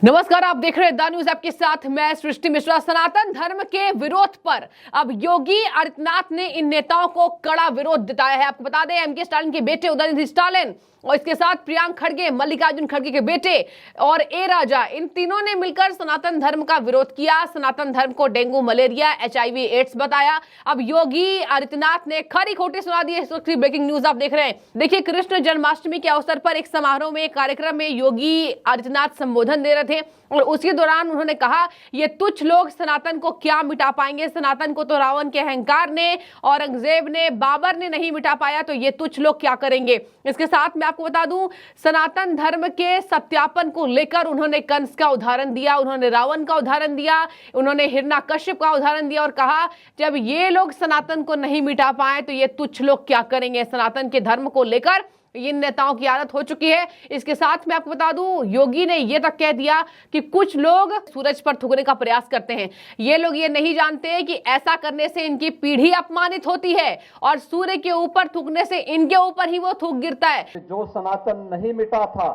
नमस्कार, आप देख रहे हैं द न्यूज आपके साथ मैं सृष्टि मिश्रा। सनातन धर्म के विरोध पर अब योगी आदित्यनाथ ने इन नेताओं को कड़ा विरोध जताया है। आपको बता दें, एमके स्टालिन के बेटे उदयनिधि स्टालिन और इसके साथ प्रियांक खड़गे, मल्लिकार्जुन खड़गे के बेटे और ए राजा, इन तीनों ने मिलकर सनातन धर्म का विरोध किया। सनातन धर्म को डेंगू, मलेरिया, HIV, एड्स बताया। अब योगी आदित्यनाथ ने खरी खोटी सुना दी है। इस वक्त की ब्रेकिंग न्यूज आप देख रहे हैं। देखिए, कृष्ण जन्माष्टमी के अवसर पर एक समारोह में, एक कार्यक्रम में योगी आदित्यनाथ संबोधन दे रहे थे और उसी दौरान उन्होंने कहा, ये तुच्छ लोग सनातन को क्या मिटा पाएंगे। सनातन को तो रावण के अहंकार ने, औरंगजेब ने, बाबर ने नहीं मिटा पाया, तो ये तुच्छ लोग क्या करेंगे। इसके साथ मैं आपको बता दूं, सनातन धर्म के सत्यापन को लेकर उन्होंने कंस का उदाहरण दिया, उन्होंने रावण का उदाहरण दिया, उन्होंने हिरण्यकश्यप का उदाहरण दिया और कहा, जब ये लोग सनातन को नहीं मिटा पाए तो ये तुच्छ लोग क्या करेंगे। सनातन के धर्म को लेकर इन नेताओं की आदत हो चुकी है। इसके साथ मैं आपको बता दूं, योगी ने यह तक कह दिया कि कुछ लोग सूरज पर थूकने का प्रयास करते हैं। ये लोग ये नहीं जानते कि ऐसा करने से इनकी पीढ़ी अपमानित होती है और सूर्य के ऊपर थूकने से इनके ऊपर ही वो थूक गिरता है। जो सनातन नहीं मिटा था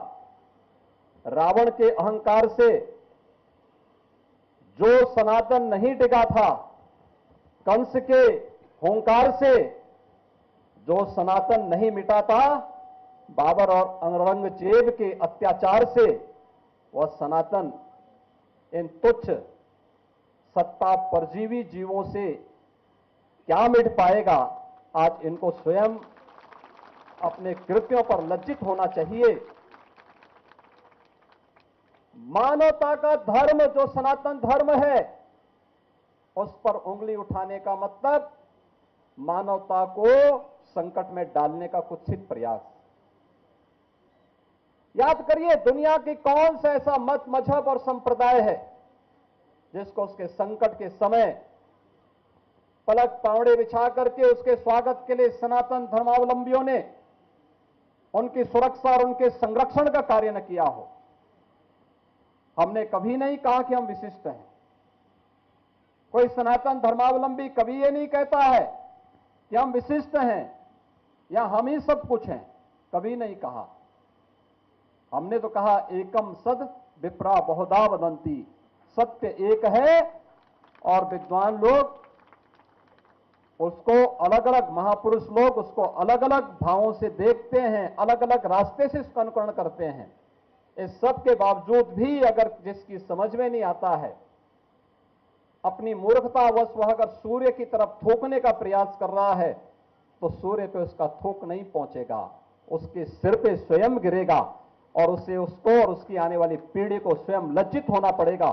रावण के अहंकार से, जो सनातन नहीं टिका था कंस के हुंकार से, जो सनातन नहीं मिटा था बाबर और औरंगजेब के अत्याचार से, वह सनातन इन तुच्छ सत्ता परजीवी जीवों से क्या मिट पाएगा। आज इनको स्वयं अपने कृत्यों पर लज्जित होना चाहिए। मानवता का धर्म जो सनातन धर्म है, उस पर उंगली उठाने का मतलब मानवता को संकट में डालने का कुत्सित प्रयास। याद करिए, दुनिया की कौन सा ऐसा मत, मजहब और संप्रदाय है जिसको उसके संकट के समय पलक पावड़े बिछा करके उसके स्वागत के लिए सनातन धर्मावलंबियों ने उनकी सुरक्षा और उनके संरक्षण का कार्य न किया हो। हमने कभी नहीं कहा कि हम विशिष्ट हैं। कोई सनातन धर्मावलंबी कभी ये नहीं कहता है कि हम विशिष्ट हैं या हम ही सब कुछ हैं, कभी नहीं कहा। हमने तो कहा, एकम सद विप्रा बहुधा वदंती, सत्य एक है और विद्वान लोग उसको अलग अलग, महापुरुष लोग उसको अलग अलग भावों से देखते हैं, अलग अलग रास्ते से इसका अनुकरण करते हैं। इस सब के बावजूद भी अगर जिसकी समझ में नहीं आता है, अपनी मूर्खतावश वह अगर सूर्य की तरफ थूकने का प्रयास कर रहा है, तो सूर्य पे उसका थूक नहीं पहुंचेगा, उसके सिर पे स्वयं गिरेगा और उसे, उसको और उसकी आने वाली पीढ़ी को स्वयं लज्जित होना पड़ेगा।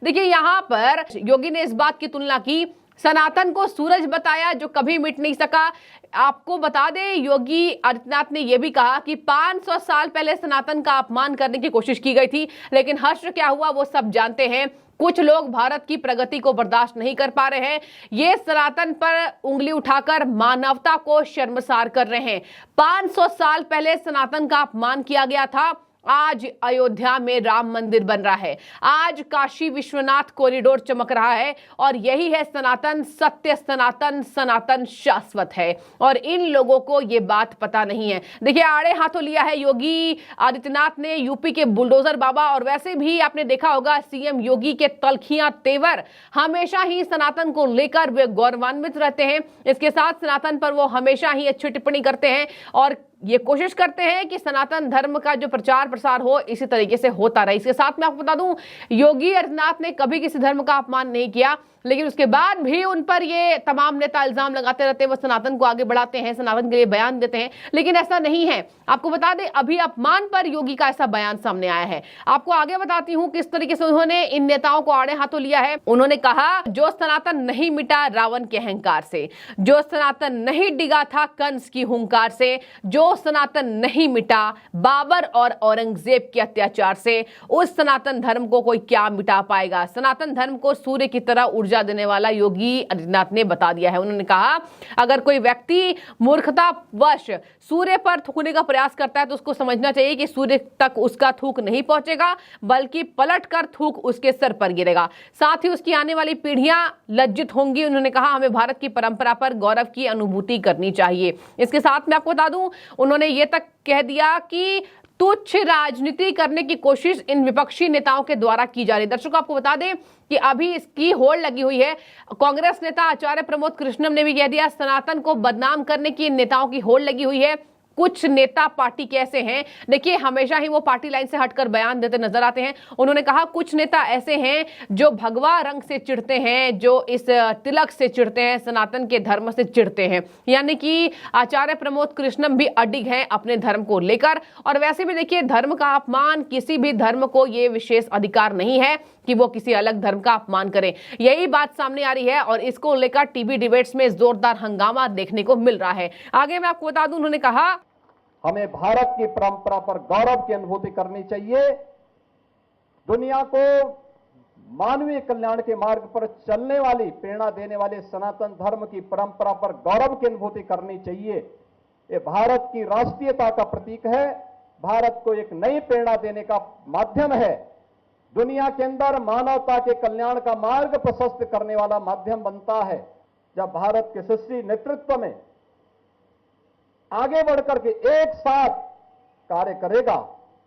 देखिए, यहां पर योगी ने इस बात की तुलना की, सनातन को सूरज बताया जो कभी मिट नहीं सका। आपको बता दें, योगी आदित्यनाथ ने यह भी कहा कि 500 साल पहले सनातन का अपमान करने की कोशिश की गई थी, लेकिन हर्ष क्या हुआ वो सब जानते हैं। कुछ लोग भारत की प्रगति को बर्दाश्त नहीं कर पा रहे हैं। ये सनातन पर उंगली उठाकर मानवता को शर्मसार कर रहे हैं। 500 साल पहले सनातन का अपमान किया गया था। आज अयोध्या में राम मंदिर बन रहा है, आज काशी विश्वनाथ कॉरिडोर चमक रहा है और यही है सनातन सत्य, सनातन सनातन शाश्वत है। और इन लोगों को ये बात पता नहीं है। देखिए, आड़े हाथों लिया है योगी आदित्यनाथ ने यूपी के बुलडोजर बाबा। और वैसे भी आपने देखा होगा, सीएम योगी के तलखियां तेवर हमेशा ही सनातन को लेकर वे गौरवान्वित रहते हैं। इसके साथ सनातन पर वो हमेशा ही अच्छी टिप्पणी करते हैं और ये कोशिश करते हैं कि सनातन धर्म का जो प्रचार प्रसार हो इसी तरीके से होता रहे। इसके साथ मैं आपको बता दूं, योगी आदित्यनाथ ने कभी किसी धर्म का अपमान नहीं किया, लेकिन उसके बाद भी उन पर ये तमाम नेता इल्जाम लगाते रहते हैं, वो सनातन को आगे बढ़ाते हैं, सनातन के लिए बयान देते हैं, लेकिन ऐसा नहीं है। आपको बता दें, अभी अपमान पर योगी का ऐसा बयान सामने आया है। आपको आगे बताती हूं किस तरीके से उन्होंने इन नेताओं को आड़े हाथों लिया है। उन्होंने कहा, जो सनातन नहीं मिटा रावण के अहंकार से, जो सनातन नहीं डिगा था कंस की हुंकार से, जो सनातन नहीं मिटा बाबर और औरंगजेब के अत्याचार से, उस सनातन धर्म को कोई क्या मिटा पाएगा। सनातन धर्म को सूर्य की तरह ऊर्जा देने वाला योगी आदित्यनाथ ने बता दिया है। उन्होंने कहा, अगर कोई व्यक्ति मूर्खतावश सूर्य पर थूकने का प्रयास करता है तो उसको समझना चाहिए कि सूर्य तक उसका थूक नहीं पहुंचेगा, बल्कि पलट कर थूक उसके सर पर गिरेगा। साथ ही उसकी आने वाली पीढ़ियां लज्जित होंगी। उन्होंने कहा, हमें भारत की परंपरा पर गौरव की अनुभूति करनी चाहिए। इसके साथ मैं आपको बता दूं, उन्होंने ये तक कह दिया कि तुच्छ राजनीति करने की कोशिश इन विपक्षी नेताओं के द्वारा की जा रही है। दर्शकों, आपको बता दें कि अभी इसकी होड़ लगी हुई है। कांग्रेस नेता आचार्य प्रमोद कृष्णम ने भी कह दिया, सनातन को बदनाम करने की इन नेताओं की होड़ लगी हुई है। कुछ नेता पार्टी के ऐसे हैं, देखिए हमेशा ही वो पार्टी लाइन से हटकर बयान देते नजर आते हैं। उन्होंने कहा कुछ नेता ऐसे हैं जो भगवा रंग से चिढ़ते हैं, जो इस तिलक से चिढ़ते हैं, सनातन के धर्म से चिढ़ते हैं। यानी कि आचार्य प्रमोद कृष्णम भी अडिग हैं अपने धर्म को लेकर। और वैसे भी देखिए, धर्म का अपमान, किसी भी धर्म को ये विशेष अधिकार नहीं है कि वो किसी अलग धर्म का अपमान करें। यही बात सामने आ रही है और इसको लेकर टीवी डिबेट्स में जोरदार हंगामा देखने को मिल रहा है। आगे मैं आपको बता दूं, उन्होंने कहा हमें भारत की परंपरा पर गौरव की अनुभूति करनी चाहिए। दुनिया को मानवीय कल्याण के मार्ग पर चलने वाली, प्रेरणा देने वाले सनातन धर्म की परंपरा पर गौरव की अनुभूति करनी चाहिए। ये भारत की राष्ट्रीयता का प्रतीक है, भारत को एक नई प्रेरणा देने का माध्यम है, दुनिया के अंदर मानवता के कल्याण का मार्ग प्रशस्त करने वाला माध्यम बनता है। जब भारत के यशस्वी नेतृत्व में आगे बढ़कर के एक साथ कार्य करेगा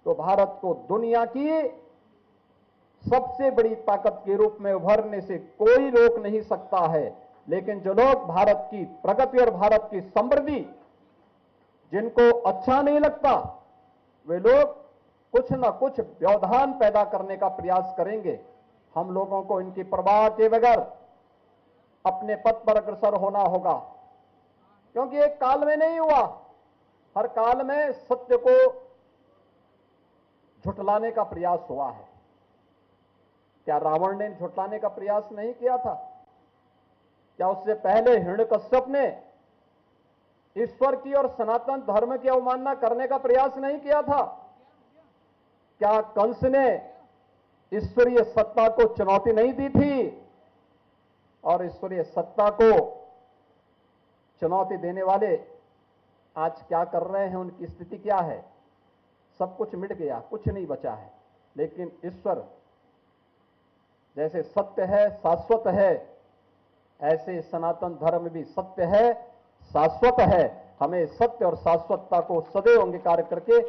तो भारत को दुनिया की सबसे बड़ी ताकत के रूप में उभरने से कोई रोक नहीं सकता है। लेकिन जो लोग भारत की प्रगति और भारत की समृद्धि जिनको अच्छा नहीं लगता, वे लोग कुछ न कुछ व्यवधान पैदा करने का प्रयास करेंगे। हम लोगों को इनकी परवाह के बगैर अपने पथ पर अग्रसर होना होगा, क्योंकि एक काल में नहीं हुआ, हर काल में सत्य को झुठलाने का प्रयास हुआ है। क्या रावण ने झुठलाने का प्रयास नहीं किया था? क्या उससे पहले हिरण्यकश्यप ने ईश्वर की और सनातन धर्म की अवमानना करने का प्रयास नहीं किया था? क्या कंस ने ईश्वरीय सत्ता को चुनौती नहीं दी थी? और ईश्वरीय सत्ता को चुनौती देने वाले आज क्या कर रहे हैं, उनकी स्थिति क्या है? सब कुछ मिट गया, कुछ नहीं बचा है। लेकिन ईश्वर जैसे सत्य है, शाश्वत है, ऐसे सनातन धर्म भी सत्य है, शाश्वत है। हमें सत्य और शाश्वतता को सदैव अंगीकार करके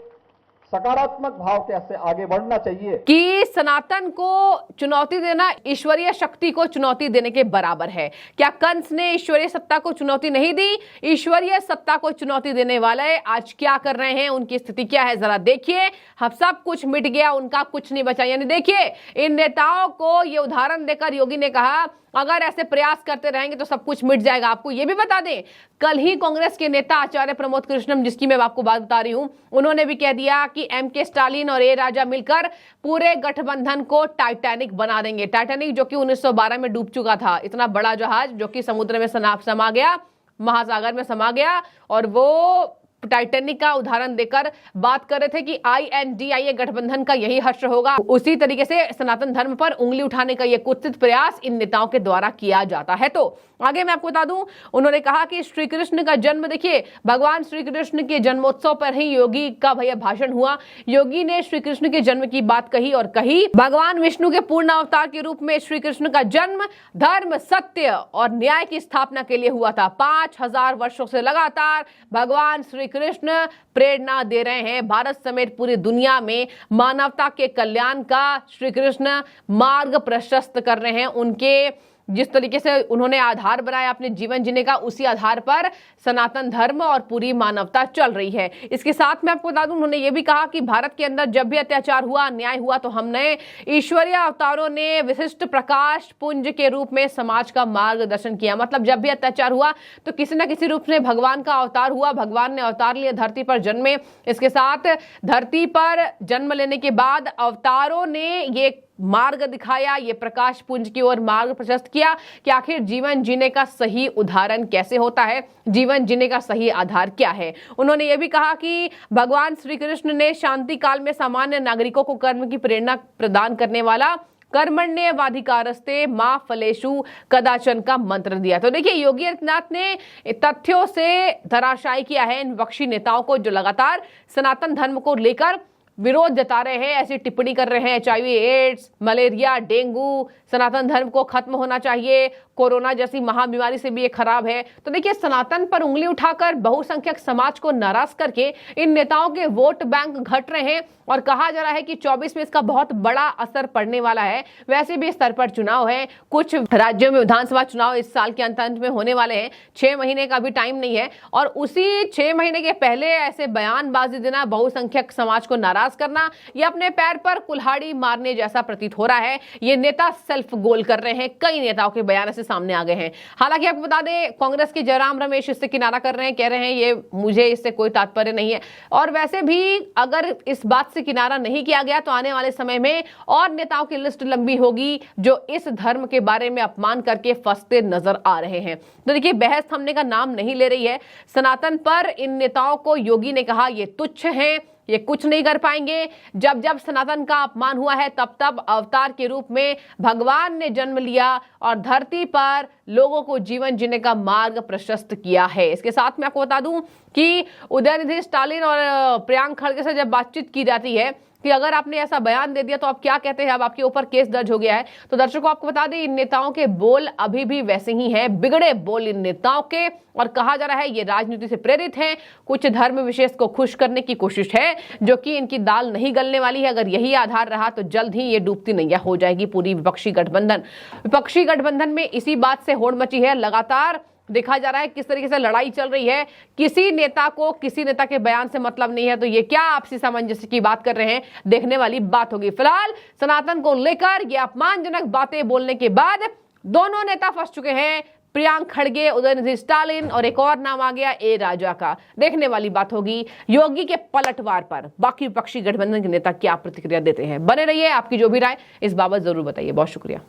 सकारात्मक भाव से आगे बढ़ना चाहिए कि सनातन को चुनौती देना ईश्वरीय शक्ति को चुनौती देने के बराबर है। क्या कंस ने ईश्वरीय सत्ता को चुनौती नहीं दी? ईश्वरीय सत्ता को चुनौती देने वाले आज क्या कर रहे हैं, उनकी स्थिति क्या है, जरा देखिए। हम सब कुछ मिट गया, उनका कुछ नहीं बचा। यानी देखिए, इन नेताओं को ये उदाहरण देकर योगी ने कहा अगर ऐसे प्रयास करते रहेंगे तो सब कुछ मिट जाएगा। आपको ये भी बता दें, कल ही कांग्रेस के नेता आचार्य प्रमोद कृष्णम, जिसकी मैं आपको बात बता रही हूं, उन्होंने भी कह दिया कि एमके स्टालिन और ए राजा मिलकर पूरे गठबंधन को टाइटैनिक बना देंगे। टाइटैनिक जो कि 1912 में डूब चुका था, इतना बड़ा जहाज जो कि समुद्र में समा गया, महासागर में समा गया, और वो टाइटैनिक का उदाहरण देकर बात कर रहे थे कि INDIA गठबंधन का यही हश्र होगा। उसी तरीके से सनातन धर्म पर उंगली उठाने का यह कुत्सित प्रयास इन नेताओं के द्वारा किया जाता है। तो आगे मैं आपको बता दूं, उन्होंने कहा कि श्री कृष्ण का जन्म, देखिए भगवान श्री कृष्ण के जन्मोत्सव पर ही योगी का भैया भाषण हुआ। योगी ने श्री कृष्ण के जन्म की बात कही और कही भगवान विष्णु के पूर्ण अवतार के रूप में श्री कृष्ण का जन्म धर्म, सत्य और न्याय की स्थापना के लिए हुआ था। 5000 वर्षों से लगातार भगवान श्री कृष्ण प्रेरणा दे रहे हैं भारत समेत पूरी दुनिया में मानवता के कल्याण का। श्री कृष्ण मार्ग प्रशस्त कर रहे हैं। उनके जिस तरीके से उन्होंने आधार बनाया अपने जीवन जीने का, उसी आधार पर सनातन धर्म और पूरी मानवता चल रही है। इसके साथ मैं आपको बता दूं, उन्होंने ये भी कहा कि भारत के अंदर जब भी अत्याचार हुआ, अन्याय हुआ, तो हमने ईश्वरीय अवतारों ने विशिष्ट प्रकाश पुंज के रूप में समाज का मार्गदर्शन किया। मतलब जब भी अत्याचार हुआ तो किसी न किसी रूप में भगवान का अवतार हुआ, भगवान ने अवतार लिया, धरती पर जन्मे। इसके साथ धरती पर जन्म लेने के बाद अवतारों ने ये मार्ग दिखाया, ये प्रकाश पुंज की ओर मार्ग प्रशस्त किया कि आखिर जीवन जीने का सही उदाहरण कैसे होता है, जीवन जीने का सही आधार क्या है। उन्होंने ये भी कहा कि भगवान श्री कृष्ण ने शांति काल में सामान्य नागरिकों को कर्म की प्रेरणा प्रदान करने वाला कर्मण्येवाधिकारस्ते मा फलेषु कदाचन का मंत्र दिया। तो देखिए, योगी आदित्यनाथ ने तथ्यों से धराशायी किया है इन विपक्षी नेताओं को, जो लगातार सनातन धर्म को लेकर विरोध जता रहे हैं, ऐसी टिप्पणी कर रहे हैं HIV, एड्स, मलेरिया, डेंगू, सनातन धर्म को खत्म होना चाहिए, कोरोना जैसी महाबीमारी से भी ये खराब है। तो देखिए, सनातन पर उंगली उठाकर बहुसंख्यक समाज को नाराज करके इन नेताओं के वोट बैंक घट रहे हैं और कहा जा रहा है कि 24 में इसका बहुत बड़ा असर पड़ने वाला है। वैसे भी स्तर पर चुनाव है, कुछ राज्यों में विधानसभा चुनाव इस साल के अंत में होने वाले हैं, 6 महीने का भी टाइम नहीं है, और उसी 6 महीने के पहले ऐसे बयानबाजी देना, बहुसंख्यक समाज को नाराज करना, ये अपने पैर पर कुल्हाड़ी मारने जैसा प्रतीत हो रहा है। ये नेता सेल्फ गोल कर रहे हैं। कई नेताओं के बयान ऐसे सामने आ गए हैं। हालांकि आपको बता दें, कांग्रेस के जयराम रमेश इससे किनारा कर रहे हैं, कह रहे हैं ये मुझे इससे कोई तात्पर्य नहीं है। और वैसे भी अगर इस बात से किनारा नहीं किया गया तो आने वाले समय में और नेताओं की लिस्ट लंबी होगी जो इस धर्म के बारे में अपमान करके फंसते नजर आ रहे हैं। तो देखिए, बहस थमने का नाम नहीं ले रही है। सनातन पर इन नेताओं को योगी ने कहा ये तुच्छ हैं, ये कुछ नहीं कर पाएंगे। जब जब सनातन का अपमान हुआ है तब तब अवतार के रूप में भगवान ने जन्म लिया और धरती पर लोगों को जीवन जीने का मार्ग प्रशस्त किया है। इसके साथ में आपको बता दूं कि उदयनिधि स्टालिन और प्रियांक खड़गे से जब बातचीत की जाती है कि अगर आपने ऐसा बयान दे दिया तो आप क्या कहते हैं, अब आपके ऊपर केस दर्ज हो गया है। तो दर्शकों, आपको बता दें, इन नेताओं के बोल अभी भी वैसे ही हैं, बिगड़े बोल इन नेताओं के, और कहा जा रहा है ये राजनीति से प्रेरित हैं। कुछ धर्म विशेष को खुश करने की कोशिश है, जो कि इनकी दाल नहीं गलने वाली है। अगर यही आधार रहा तो जल्द ही ये डूबती नैया हो जाएगी पूरी विपक्षी गठबंधन। विपक्षी गठबंधन में इसी बात से होड़ मची है। लगातार देखा जा रहा है किस तरीके से लड़ाई चल रही है। किसी नेता को किसी नेता के बयान से मतलब नहीं है, तो ये क्या आपसी सामंजस्य की बात कर रहे हैं, देखने वाली बात होगी। फिलहाल सनातन को लेकर ये अपमानजनक बातें बोलने के बाद दोनों नेता फंस चुके हैं, प्रियांक खड़गे, उदयनिधि स्टालिन, और एक और नाम आ गया ए राजा का। देखने वाली बात होगी योगी के पलटवार पर बाकी विपक्षी गठबंधन के नेता क्या प्रतिक्रिया देते हैं। बने रहिए, आपकी जो भी राय इस बाबत जरूर बताइए। बहुत शुक्रिया।